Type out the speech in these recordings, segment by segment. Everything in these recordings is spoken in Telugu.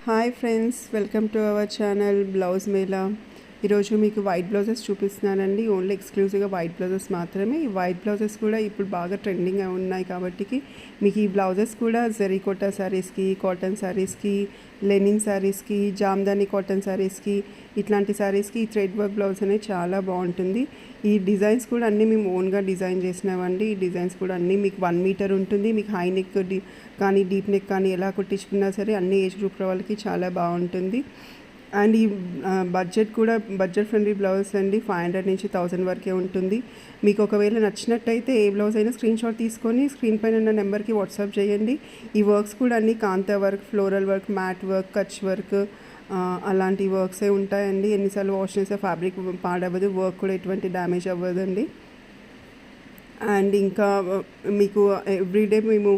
Hi friends, welcome to our channel blouse Mela. ఈరోజు మీకు వైట్ బ్లౌజెస్ చూపిస్తున్నానండి. ఓన్లీ ఎక్స్క్లూజివ్గా వైట్ బ్లౌజెస్ మాత్రమే. ఈ వైట్ బ్లౌజెస్ కూడా ఇప్పుడు బాగా ట్రెండింగ్ ఉన్నాయి కాబట్టి మీకు ఈ బ్లౌజెస్ కూడా జరీకోటా శారీస్కి, కాటన్ శారీస్కి, లెనిన్ శారీస్కి, జామ్దాని కాటన్ శారీస్కి, ఇట్లాంటి శారీస్కి ఈ థ్రెడ్ వర్క్ బ్లౌజ్ అనేది చాలా బాగుంటుంది. ఈ డిజైన్స్ కూడా అన్నీ మేము ఓన్గా డిజైన్ చేసినామండి. ఈ డిజైన్స్ కూడా అన్నీ మీకు 1 మీటర్ ఉంటుంది. మీకు హై నెక్ కానీ డీప్ నెక్ కానీ ఎలా కుట్టించుకున్నా సరే అన్ని ఏజ్ గ్రూప్ వాళ్ళకి చాలా బాగుంటుంది. అండ్ ఈ బడ్జెట్ ఫ్రెండ్లీ బ్లౌజ్ అండి. 500 నుంచి 1000 వరకే ఉంటుంది. మీకు ఒకవేళ నచ్చినట్టయితే ఏ బ్లౌజ్ అయినా స్క్రీన్ షాట్ తీసుకొని స్క్రీన్ పైన ఉన్న నెంబర్కి వాట్సాప్ చేయండి. ఈ వర్క్స్ కూడా అన్నీ kantha work, floral work, mat work, Kutch work అలాంటి వర్క్సే ఉంటాయండి. ఎన్నిసార్లు వాష్ చేసే ఫ్యాబ్రిక్ పాడవ్వదు, వర్క్ కూడా ఎటువంటి డ్యామేజ్ అవ్వదండి. అండ్ ఇంకా మీకు ఎవ్రీడే మేము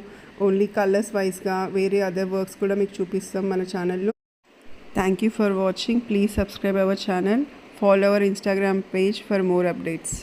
ఓన్లీ కలర్స్ వైజ్గా వేరే అదర్ వర్క్స్ కూడా మీకు చూపిస్తాం మన ఛానల్లో. Thank you for watching. Please subscribe our channel. Follow our Instagram page for more updates.